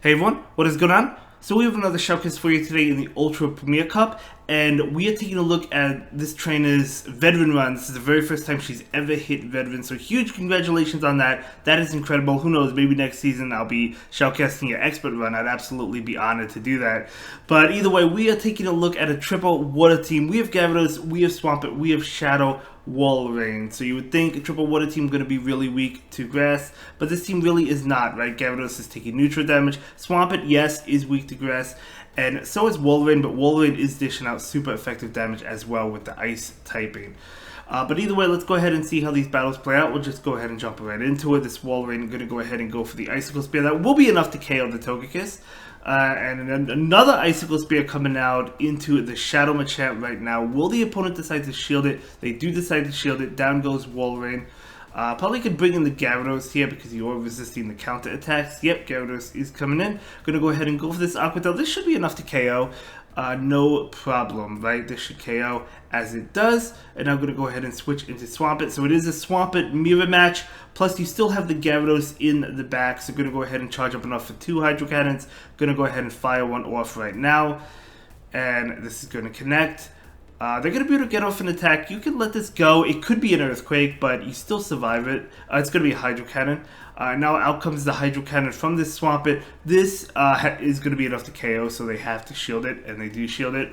Hey everyone, what is going on? So we have another showcase for you today in the Ultra Premier Cup, and we are taking a look at this trainer's veteran run. This is the very first time she's ever hit veteran, so huge congratulations on that. That is incredible. Who knows, maybe next season I'll be showcasting your expert run. I'd absolutely be honored to do that. But either way, we are taking a look at a triple water team. We have Gyarados, we have Swampert, we have Shadow, Walrein. So you would think a triple water team going to be really weak to grass, but this team really is not, right? Gyarados is taking neutral damage. Swampert, yes, is weak to grass, and so is Walrein, but Walrein is dishing out super effective damage as well with the ice typing. But either way, let's go ahead and see how these battles play out. We'll just go ahead and jump right into it. This Walrein going to go ahead and go for the Icicle Spear. That will be enough to KO the Togekiss. And then another Icicle Spear coming out into the Shadow Machamp right now. Will the opponent decide to shield it? They do decide to shield it. Down goes Walrein. Probably could bring in the Gyarados here because you are resisting the counter attacks. Yep, Gyarados is coming in. Gonna go ahead and go for this Aqua Tail. This should be enough to KO. No problem, right? This should KO as it does. And I'm gonna go ahead and switch into Swampert. So it is a Swampert mirror match. Plus you still have the Gyarados in the back. So gonna go ahead and charge up enough for 2 Hydro Cannons. Gonna go ahead and fire one off right now. And this is gonna connect. They're going to be able to get off an attack. You can let this go. It could be an Earthquake, but you still survive it. It's going to be a Hydro Cannon. Now out comes the Hydro Cannon from this Swampert. This is going to be enough to KO, so they have to shield it, and they do shield it.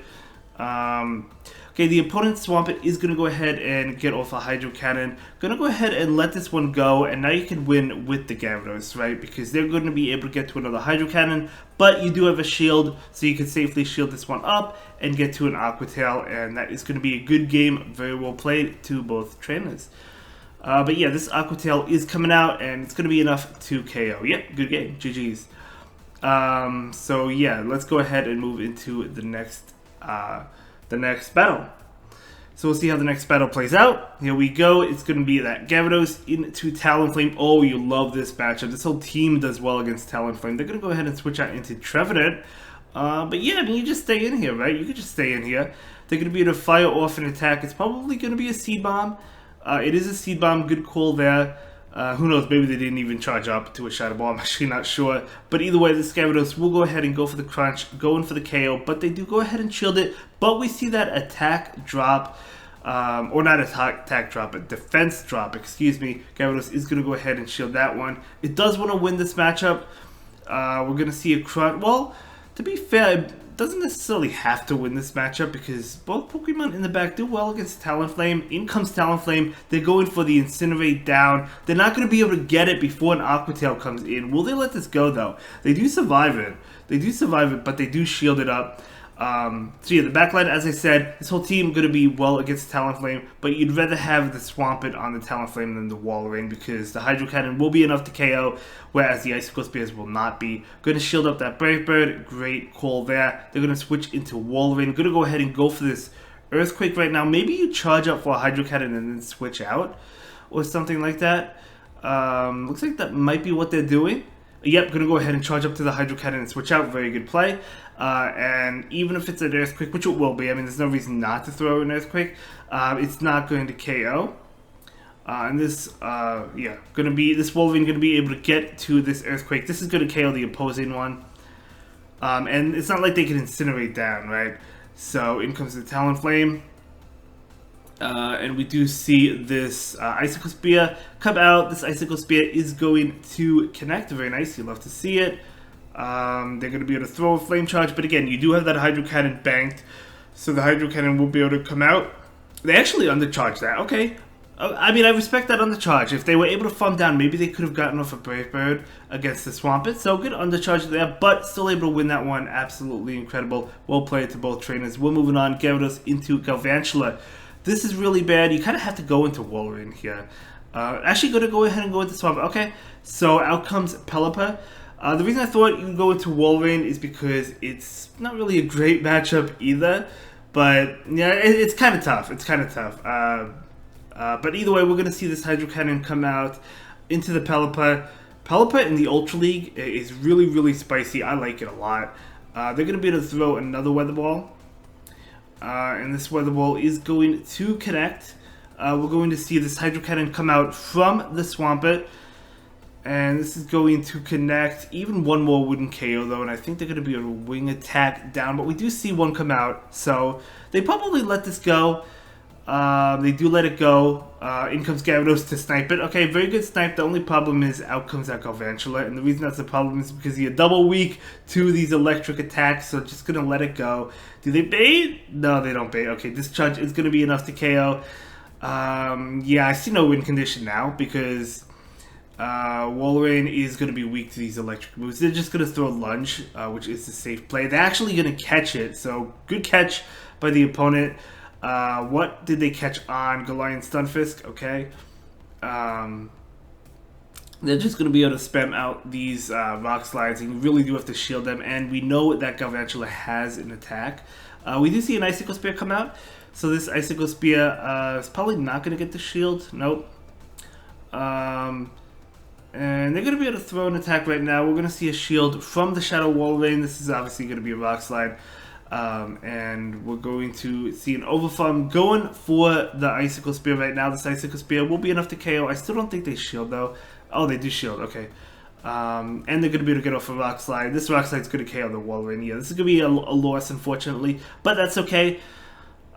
Okay, the opponent's Swampert is going to go ahead and get off a Hydro Cannon. Going to go ahead and let this one go, and now you can win with the Gyarados, right? Because they're going to be able to get to another Hydro Cannon, but you do have a shield, so you can safely shield this one up and get to an Aqua Tail, and that is going to be a good game. Very well played to both trainers. But yeah, this Aqua Tail is coming out, and it's going to be enough to KO. Yep, good game. GG's. So yeah, let's go ahead and move into the next battle. So we'll see how the next battle plays out. Here we go. It's going to be that Gyarados into Talonflame. Oh, you love this matchup. This whole team does well against Talonflame. They're going to go ahead and switch out into Trevenant. But yeah, I mean, you just stay in here, right? You could just stay in here. They're going to be able to fire off an attack. It's probably going to be a Seed Bomb. It is a Seed Bomb. Good call there. Who knows, maybe they didn't even charge up to a Shadow Ball, I'm actually not sure. But either way, this Gyarados will go ahead and go for the crunch, going for the KO, but they do go ahead and shield it. But we see that attack drop, or not attack drop, but defense drop, excuse me. Gyarados is going to go ahead and shield that one. It does want to win this matchup. We're going to see a crunch. Well, to be fair, it doesn't necessarily have to win this matchup because both Pokemon in the back do well against Talonflame. In comes Talonflame. They're going for the Incinerate down. They're not going to be able to get it before an Aqua Tail comes in. Will they let this go, though? They do survive it. They do survive it, but they do shield it up. So yeah, the backline, as I said, this whole team going to be well against Talonflame, but you'd rather have the Swampert on the Talonflame than the Walrein because the Hydro Cannon will be enough to KO, whereas the Icicle Spears will not be. Going to shield up that Brave Bird, great call there. They're going to switch into Walrein. Going to go ahead and go for this Earthquake right now. Maybe you charge up for a Hydro Cannon and then switch out, or something like that. Looks like that might be what they're doing. Yep, going to go ahead and charge up to the Hydro Cannon and switch out. Very good play. And even if it's an Earthquake, which it will be, I mean, there's no reason not to throw an Earthquake, it's not going to KO. And this, yeah, this Wolverine going to be able to get to this Earthquake. This is going to KO the opposing one. And it's not like they can Incinerate down, right? So in comes the Talonflame. And we do see this Icicle Spear come out. This Icicle Spear is going to connect. Very nice. You love to see it. They're going to be able to throw a Flame Charge. But again, you do have that Hydro Cannon banked. So the Hydro Cannon will be able to come out. They actually undercharged that. Okay. I mean, I respect that undercharge. If they were able to farm down, maybe they could have gotten off a Brave Bird against the Swampert. So good undercharge there, but still able to win that one. Absolutely incredible. Well played to both trainers. We're moving on. Gyarados into Galvantula. This is really bad. You kind of have to go into Walrein here. Actually, going to go ahead and go into Swampert. Okay, so out comes Pelipper. The reason I thought you could go into Walrein is because it's not really a great matchup either. But yeah, it's kind of tough. It's kind of tough. But either way, we're going to see this Hydro Cannon come out into the Pelipper. Pelipper in the Ultra League is really, really spicy. I like it a lot. They're going to be able to throw another Weather Ball. And this Weather Ball is going to connect. We're going to see this Hydro Cannon come out from the Swampert. And this is going to connect. Even one more wouldn't KO though, and I think they're going to be able to wing attack down. But we do see one come out, so they probably let this go. They do let it go. In comes Gyarados to snipe it. Okay, very good snipe. The only problem is out comes that Galvantula, and the reason that's the problem is because you're double weak to these electric attacks, so just going to let it go. Do they bait? No, they don't bait. Okay, Discharge is going to be enough to KO. Yeah, I see no win condition now because Walrein is going to be weak to these electric moves. They're just going to throw Lunge, which is the safe play. They're actually going to catch it, so good catch by the opponent. What did they catch on? Galarian Stunfisk, okay. They're just going to be able to spam out these rock slides, and you really do have to shield them. And we know that Galvantula has an attack. We do see an Icicle Spear come out, so this Icicle Spear is probably not going to get the shield. Nope. And they're going to be able to throw an attack right now. We're going to see a shield from the Shadow Walrein. This is obviously going to be a rock slide. And we're going to see an Overfarm going for the Icicle Spear right now. This Icicle Spear will be enough to KO. I still don't think they shield though. Oh, they do shield, okay. And they're going to be able to get off a Rock Slide. This Rock Slide is going to KO the Walrein. Yeah, this is going to be a loss, unfortunately. But that's okay.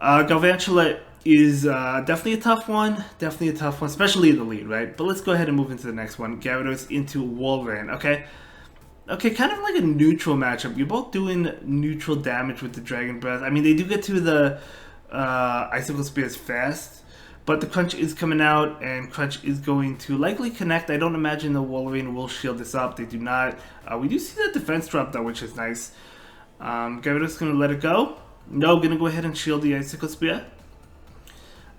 Galvantula is definitely a tough one. Definitely a tough one, especially in the lead, right? But let's go ahead and move into the next one. Gyarados into Walrein, okay. Okay, kind of like a neutral matchup. You're both doing neutral damage with the Dragon Breath. I mean, they do get to the Icicle Spears fast, but the Crunch is coming out, and Crunch is going to likely connect. I don't imagine the Walrein will shield this up. They do not. We do see that defense drop, though, which is nice. Gyarados going to let it go. No, going to go ahead and shield the Icicle Spear.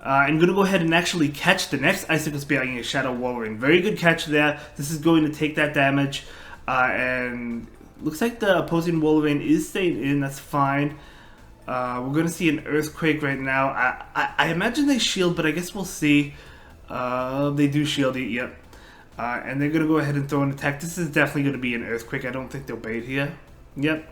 I'm going to go ahead and actually catch the next Icicle Spear on your Shadow Walrein. Very good catch there. This is going to take that damage. And looks like the opposing Walrein is staying in. That's fine. We're going to see an Earthquake right now. I imagine they shield, but I guess we'll see. They do shield it, yep. And they're going to go ahead and throw an attack. This is definitely going to be an Earthquake. I don't think they'll bait here. Yep.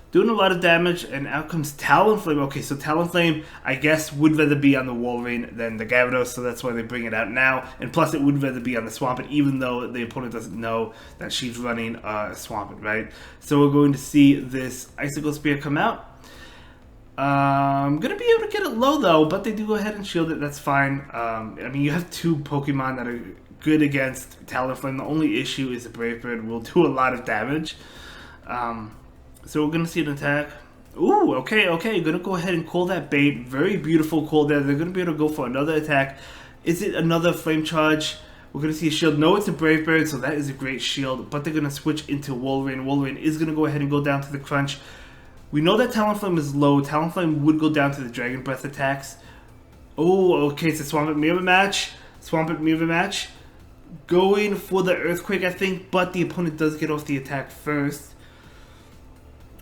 Doing a lot of damage, and out comes Talonflame. Okay, so Talonflame, I guess, would rather be on the Walrein than the Gyarados, so that's why they bring it out now. And plus, it would rather be on the Swampert, even though the opponent doesn't know that she's running Swampert, right? So we're going to see this Icicle Spear come out. I'm going to be able to get it low, though, but they do go ahead and shield it. That's fine. I mean, you have two Pokemon that are good against Talonflame. The only issue is the Brave Bird will do a lot of damage. So we're going to see an attack. Ooh, okay. Going to go ahead and call that bait. Very beautiful call there. They're going to be able to go for another attack. Is it another Flame Charge? We're going to see a shield. No, it's a Brave Bird, so that is a great shield. But they're going to switch into Walrein. Walrein is going to go ahead and go down to the Crunch. We know that Talonflame is low. Talonflame would go down to the Dragon Breath attacks. Oh, okay, it's a Swampert Mirror match. Swampert Mirror match. Going for the Earthquake, I think, but the opponent does get off the attack first.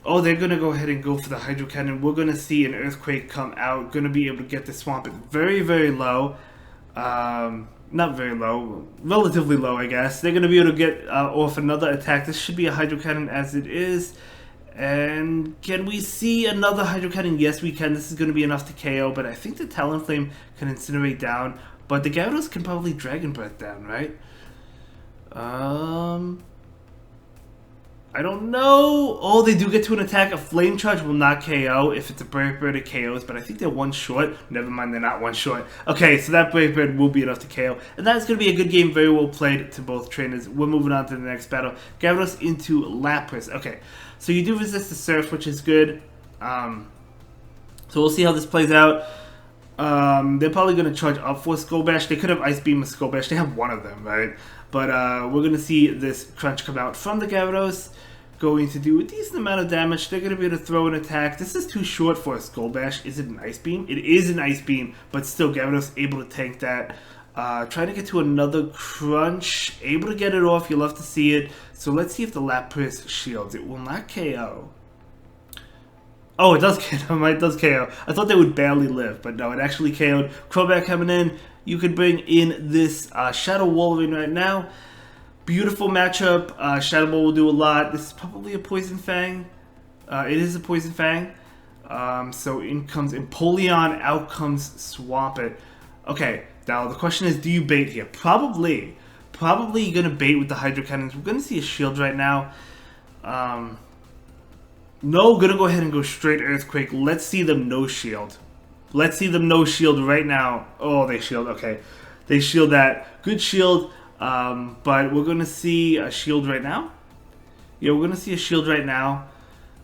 Oh, they're going to go ahead and go for the Hydro Cannon. We're going to see an Earthquake come out. Going to be able to get the Swampert very, very low. Not very low. Relatively low, I guess. They're going to be able to get off another attack. This should be a Hydro Cannon as it is. And can we see another Hydro Cannon? Yes, we can. This is going to be enough to KO, but I think the Talonflame can Incinerate down. But the Gyarados can probably Dragon Breath down, right? I don't know. Oh, they do get to an attack. A Flame Charge will not KO. If it's a Brave Bird, it KOs, but I think they're one short. Never mind, they're not one short. Okay, so that Brave Bird will be enough to KO. And that's going to be a good game. Very well played to both trainers. We're moving on to the next battle. Gyarados into Lapras. Okay, so you do resist the Surf, which is good. So we'll see how this plays out. They're probably going to charge up for Skull Bash. They could have Ice Beam or Skull Bash. They have one of them, right? But we're going to see this Crunch come out from the Gyarados. Going to do a decent amount of damage. They're going to be able to throw an attack. This is too short for a Skull Bash. Is it an Ice Beam? It is an Ice Beam, but still Gyarados able to tank that. Trying to get to another Crunch. Able to get it off. You'll love to see it. So let's see if the Lapras shields. It will not KO. Oh, it does KO. It does KO. I thought they would barely live, but no, it actually KO'd. Crobat coming in. You could bring in this Shadow Walrein right now. Beautiful matchup. Shadow Ball will do a lot. This is probably a Poison Fang. It is a Poison Fang. So in comes Empoleon, out comes Swampert. Okay, now the question is, do you bait here? Probably. probably going to bait with the Hydro Cannons. We're going to see a shield right now. No, going to go ahead and go straight Earthquake. Let's see them no shield. Let's see them no shield right now. Oh, they shield. Okay. They shield that. Good shield. But we're going to see a shield right now. Yeah, we're going to see a shield right now.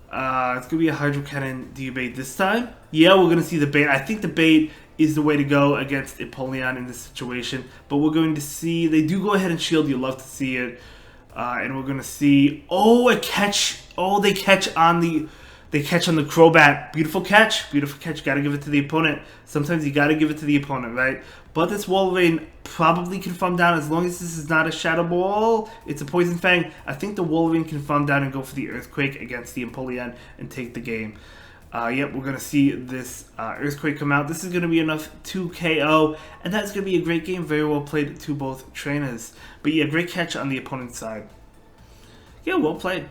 It's going to be a Hydro Cannon. Do you bait this time? Yeah, we're going to see the bait. I think the bait is the way to go against Empoleon in this situation. But we're going to see... They do go ahead and shield. You love to see it. And we're going to see... Oh, a catch. Oh, they catch on the... They catch on the Crobat. Beautiful catch. Beautiful catch. Got to give it to the opponent. Sometimes you got to give it to the opponent, right? But this Wolverine probably can farm down as long as this is not a Shadow Ball. It's a Poison Fang. I think the Wolverine can farm down and go for the Earthquake against the Empoleon and take the game. Yep, we're going to see this Earthquake come out. This is going to be enough to KO. And that's going to be a great game. Very well played to both trainers. But yeah, great catch on the opponent's side. Yeah, well played.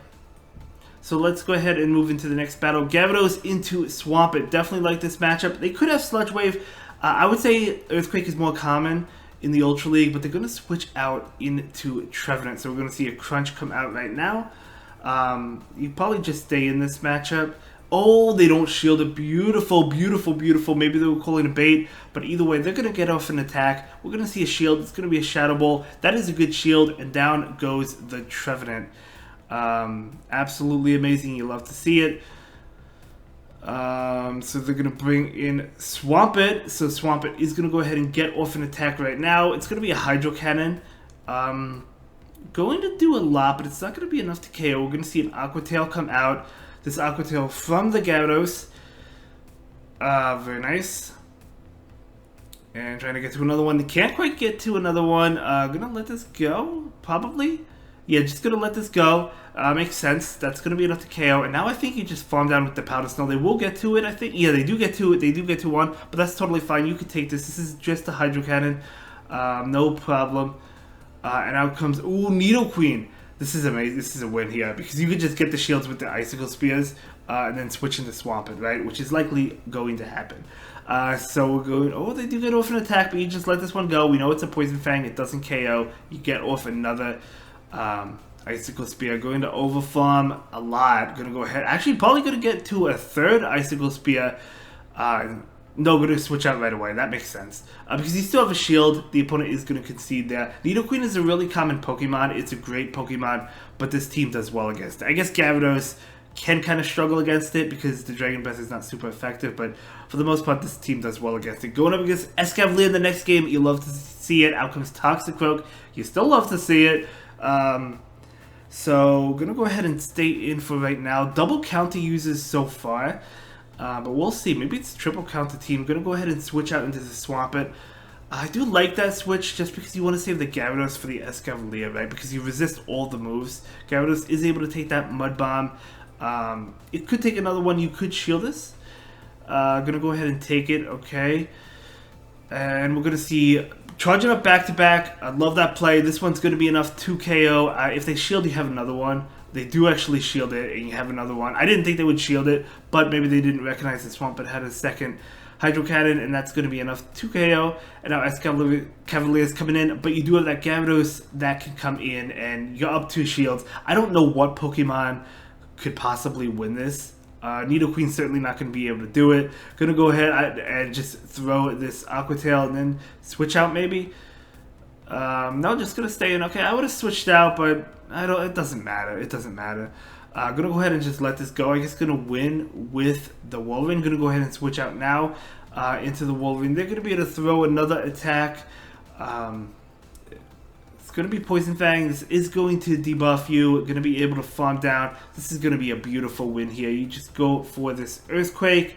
So let's go ahead and move into the next battle. Gyarados into Swampert. Definitely like this matchup. They could have Sludge Wave. I would say Earthquake is more common in the Ultra League, but they're going to switch out into Trevenant. So we're going to see a Crunch come out right now. You probably just stay in this matchup. Oh, they don't shield it. Beautiful, beautiful, beautiful. Maybe they were calling a bait, but either way, they're going to get off an attack. We're going to see a shield. It's going to be a Shadow Ball. That is a good shield, and down goes the Trevenant. Absolutely amazing. You love to see it. So they're going to bring in Swampert. So Swampert is going to go ahead and get off an attack right now. It's going to be a Hydro Cannon. Going to do a lot, but it's not going to be enough to KO. We're going to see an Aqua Tail come out. This Aqua Tail from the Gyarados. Very nice. And trying to get to another one. They can't quite get to another one. Going to let this go, probably. Yeah, just going to let this go. Makes sense. That's going to be enough to KO. And now I think you just farm down with the Powder Snow. They will get to it, I think. Yeah, they do get to it. They do get to one. But that's totally fine. You could take this. This is just a Hydro Cannon. No problem. And out comes... Ooh, Nidoqueen. This is amazing. This is a win here. Because you could just get the shields with the Icicle Spears. And then switch into Swampert, right? Which is likely going to happen. So we're going... Oh, they do get off an attack. But you just let this one go. We know it's a Poison Fang. It doesn't KO. You get off another... Icicle Spear. Going to overfarm a lot. Going to go ahead. Actually, probably going to get to a third Icicle Spear. No, going to switch out right away. That makes sense. Because you still have a shield. The opponent is going to concede there. Nidoqueen is a really common Pokemon. It's a great Pokemon. But this team does well against it. I guess Gyarados can kind of struggle against it because the Dragon Breath is not super effective. But for the most part, this team does well against it. Going up against Escavalier in the next game. You love to see it. Out comes Toxicroak. You still love to see it. So, gonna go ahead and stay in for right now. Double counter uses so far, but we'll see. Maybe it's triple counter team. Gonna go ahead and switch out into the Swampert. I do like that switch just because you want to save the Gyarados for the Escavalier, right? Because you resist all the moves. Gyarados is able to take that Mud Bomb. It could take another one. You could shield this. Gonna go ahead and take it, okay. And we're gonna see... Charging up back-to-back, I love that play. This one's going to be enough to KO. If they shield, you have another one. They do actually shield it, and you have another one. I didn't think they would shield it, but maybe they didn't recognize the Swampert had a second Hydro Cannon, and that's going to be enough to KO. And now Escavalier is coming in, but you do have that Gyarados that can come in, and you're up 2 shields. I don't know what Pokemon could possibly win this. Nidoqueen's certainly not going to be able to do it. Gonna go ahead and just throw this Aqua Tail and then switch out maybe. No, just gonna stay in. Okay, I would have switched out, but it doesn't matter. It doesn't matter. Gonna go ahead and just let this go. I guess gonna win with the Wolverine. Gonna go ahead and switch out now into the Wolverine. They're gonna be able to throw another attack. It's going to be Poison Fang. This is going to debuff you. Going to be able to farm down. This is going to be a beautiful win here. You just go for this Earthquake.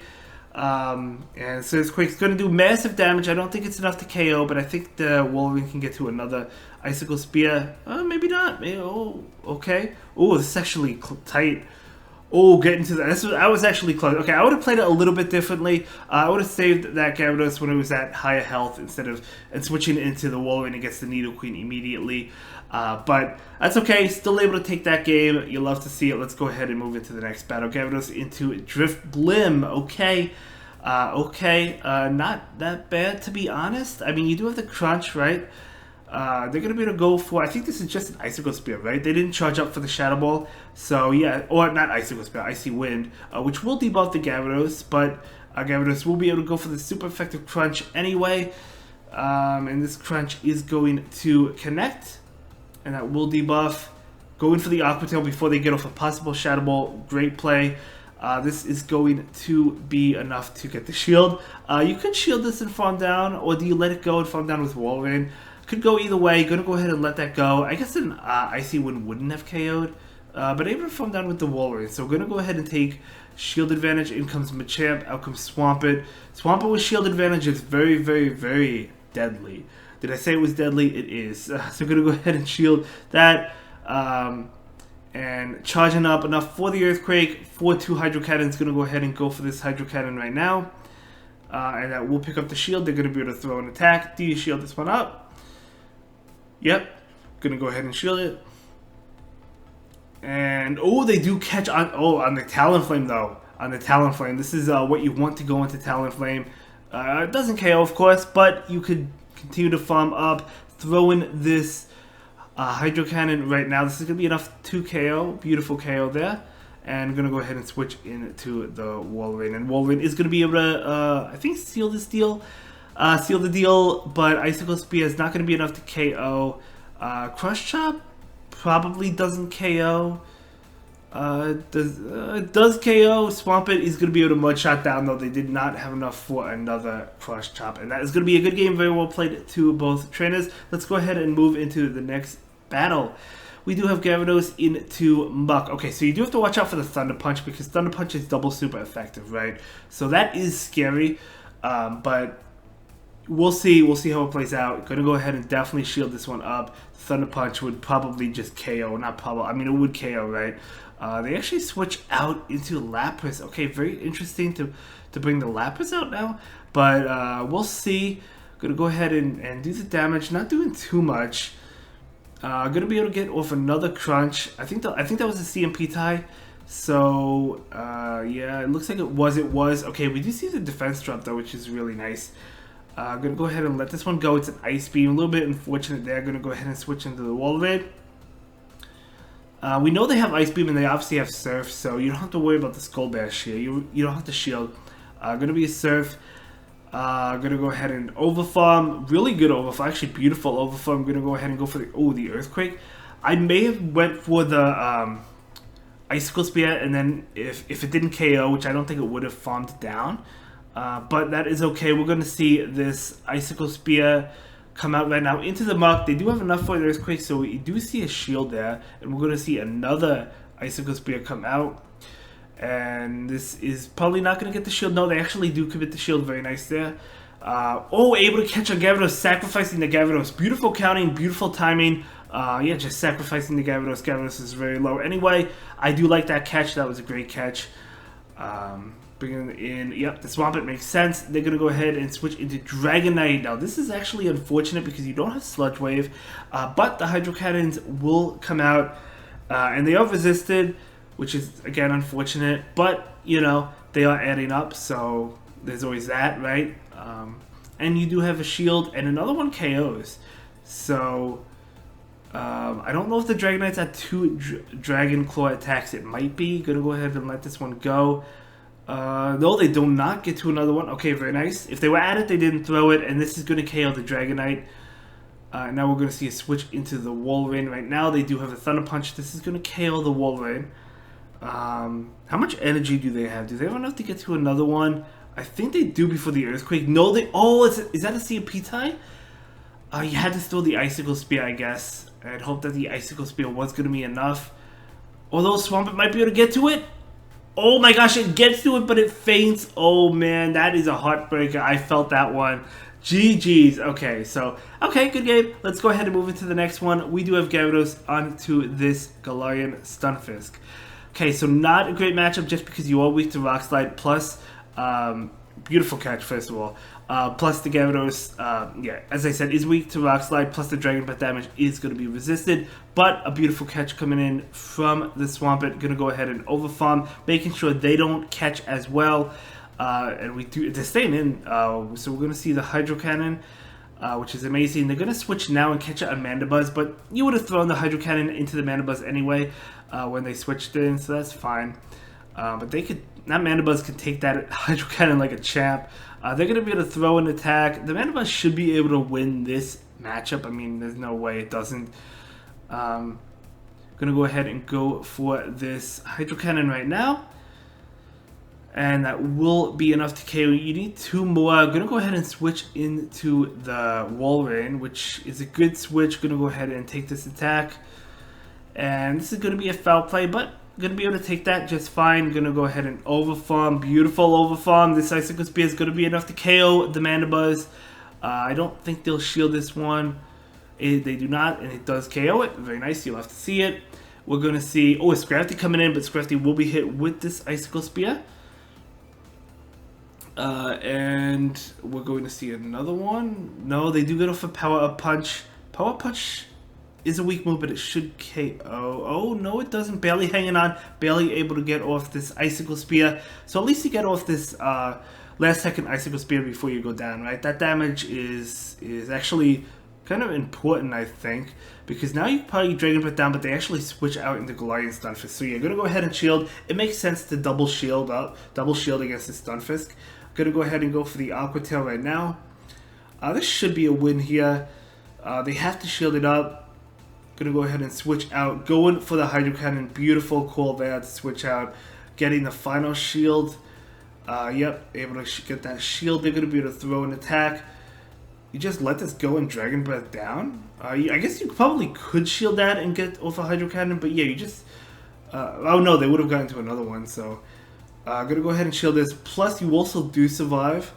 And so Earthquake's going to do massive damage. I don't think it's enough to KO, but I think the Wolverine can get to another Icicle Spear. Maybe not. Maybe, oh, okay. Oh, this is actually tight. Oh, getting to that. I was actually close. Okay, I would have played it a little bit differently. I would have saved that Gyarados when it was at higher health instead of switching into the Wolverine against the Nidoqueen immediately. But that's okay. Still able to take that game. You love to see it. Let's go ahead and move into the next battle. Gyarados into Drifblim. Okay. Not that bad, to be honest. I mean, you do have the Crunch, right? they're going to be able to go for, I think this is just an Icicle Spear, right? They didn't charge up for the Shadow Ball. So yeah, or not Icicle Spear, Icy Wind, which will debuff the Gyarados, but Gyarados will be able to go for the super effective Crunch anyway. And this Crunch is going to connect, and that will debuff. Going for the Aqua Tail before they get off a possible Shadow Ball, great play. This is going to be enough to get the shield. You could shield this and farm down, or do you let it go and farm down with Wall Rain? Could go either way. Gonna go ahead and let that go. I guess an Icy Wind wouldn't have KO'd, but able to farm down with the Wall Rain. So we're gonna go ahead and take shield advantage. In comes Machamp, out comes Swampert. Swampert with shield advantage is very, very, very deadly. Did I say it was deadly? It is. So we're gonna go ahead and shield that. And charging up enough for the Earthquake. For 2 Hydro Cannons, gonna go ahead and go for this Hydro Cannon right now. And that will pick up the shield. They're gonna be able to throw an attack. Do you shield this one up? Yep, gonna go ahead and shield it. And oh, they do catch on. Oh, on the Talonflame though. On the Talonflame, this is what you want to go into Talonflame. It doesn't KO, of course, but you could continue to farm up, throw in this Hydro Cannon right now. This is gonna be enough to KO. Beautiful KO there. And I'm gonna go ahead and switch into the Wall Rain. And Wall Rain is gonna be able to, I think, seal this deal. Seal the deal, but Icicle Spear is not going to be enough to KO. Crush Chop probably doesn't KO. Does KO. Swampert is going to be able to Mud Shot down, though they did not have enough for another Crush Chop. And that is going to be a good game, very well played to both trainers. Let's go ahead and move into the next battle. We do have Gyarados into Muck. Okay, so you do have to watch out for the Thunder Punch, because Thunder Punch is double super effective, right? So that is scary, but we'll see how it plays out. Gonna go ahead and definitely shield this one up. Thunder Punch would probably just KO, not probably. I mean, it would KO, right? They actually switch out into Lapras. Okay, very interesting to bring the Lapras out now, but we'll see. Gonna go ahead and do the damage. Not doing too much. Gonna be able to get off another Crunch. I think that was a CMP tie. So yeah, it looks like it was. Okay, we do see the defense drop though, which is really nice. I'm going to go ahead and let this one go. It's an Ice Beam. A little bit unfortunate there. I'm going to go ahead and switch into the Wall Raid. We know they have Ice Beam and they obviously have Surf, so you don't have to worry about the Skull Bash here. You don't have to shield. Going to be a Surf. Going to go ahead and Overfarm. Really good Overfarm. Actually, beautiful Overfarm. I'm going to go ahead and go for the Earthquake. I may have went for the Icicle Spear, and then if it didn't KO, which I don't think it would have farmed down, but that is okay. We're going to see this Icicle Spear come out right now into the Muck. They do have enough for the Earthquake, so we do see a shield there. And we're going to see another Icicle Spear come out. And this is probably not going to get the shield. No, they actually do commit the shield. Very nice there. Able to catch a Gyarados, sacrificing the Gyarados. Beautiful counting, beautiful timing. Yeah, just sacrificing the Gyarados. Gyarados is very low. Anyway, I do like that catch. That was a great catch. Bringing in, yep, the Swampert makes sense. They're going to go ahead and switch into Dragonite. Now, this is actually unfortunate because you don't have Sludge Wave, but the Hydro Cannons will come out, and they are resisted, which is, again, unfortunate, but, you know, they are adding up, so there's always that, right? And you do have a shield, and another one KOs, so I don't know if the Dragonite's at 2 Dragon Claw attacks. It might be. Gonna go ahead and let this one go. No, they do not get to another one. Okay, very nice. If they were at it, they didn't throw it, and this is going to KO the Dragonite. Now we're going to see a switch into the Walrein. Right now, they do have the Thunder Punch. This is going to KO the Walrein. How much energy do they have? Do they have enough to get to another one? I think they do before the Earthquake. No, they... Oh, is that a CMP tie? You had to throw the Icicle Spear, I guess. I'd hope that the Icicle Spear was going to be enough. Although Swampert might be able to get to it. Oh my gosh, it gets to it, but it faints. Oh man, that is a heartbreaker. I felt that one. GG's. Okay, so, okay, good game. Let's go ahead and move into the next one. We do have Gyarados onto this Galarian Stunfisk. Okay, so not a great matchup just because you are weak to Rock Slide, plus, beautiful catch, first of all. Plus the Gyarados, yeah, as I said, is weak to Rock Slide, plus the Dragon Breath damage is going to be resisted, but a beautiful catch coming in from the Swampert. Going to go ahead and Overfarm, making sure they don't catch as well, and we do, they're staying in, so we're going to see the Hydro Cannon. which is amazing. They're going to switch now and catch out a Mandibuzz, but you would have thrown the Hydro Cannon into the Mandibuzz anyway when they switched in, so that's fine. But that Mandibuzz can take that Hydro Cannon like a champ. They're going to be able to throw an attack. The Mandibuzz should be able to win this matchup. I mean, there's no way it doesn't. Going to go ahead and go for this Hydro Cannon right now. And that will be enough to KO. You need 2 more. I'm going to go ahead and switch into the Walrein, which is a good switch. Going to go ahead and take this attack. And this is going to be a foul play, but going to be able to take that just fine. Going to go ahead and overfarm. Beautiful overfarm. This Icicle Spear is going to be enough to KO the Mandibuzz. I don't think they'll shield this one. They do not, and it does KO it. Very nice. You'll have to see it. We're going to see... Oh, it's Scrafty coming in, but Scrafty will be hit with this Icicle Spear. And we're going to see another one. No, they do get off a Power Up Punch. Power Up Punch is a weak move, but it should KO. Oh, no, it doesn't. Barely hanging on. Barely able to get off this Icicle Spear. So at least you get off this last second Icicle Spear before you go down, right? That damage is actually kind of important, I think, because now you can probably Dragon Breath down, but they actually switch out into Galarian Stunfisk. So you're going to go ahead and shield. It makes sense to double shield against this Stunfisk. Going to go ahead and go for the Aqua Tail right now. This should be a win here. They have to shield it up. Going to go ahead and switch out. Going for the Hydro Cannon. Beautiful call there to switch out. Getting the final shield. Yep, able to get that shield. They're going to be able to throw an attack. You just let this go and Dragon Breath down. I guess you probably could shield that and get off a Hydro Cannon. But yeah, you just... oh no, they would have gotten to another one, so... I'm going to go ahead and shield this. Plus, you also do survive.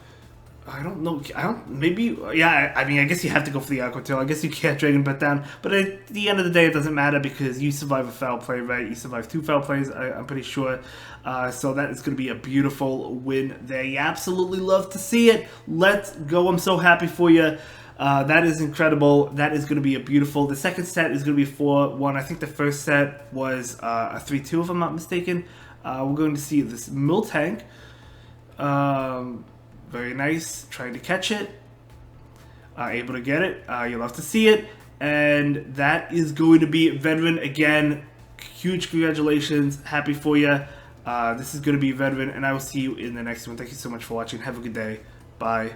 I don't know. Maybe... Yeah, I mean, I guess you have to go for the Aqua Tail. I guess you can't Dragon Breath down. But at the end of the day, it doesn't matter because you survive a foul play, right? You survive 2 foul plays, I'm pretty sure. So that is going to be a beautiful win there. You absolutely love to see it. Let's go. I'm so happy for you. That is incredible. That is going to be a beautiful... The second set is going to be 4-1. I think the first set was a 3-2, if I'm not mistaken. We're going to see this Miltank. Very nice. Trying to catch it. Able to get it. You'll have to see it. And that is going to be Veteran again. Huge congratulations. Happy for you. This is going to be Veteran. And I will see you in the next one. Thank you so much for watching. Have a good day. Bye.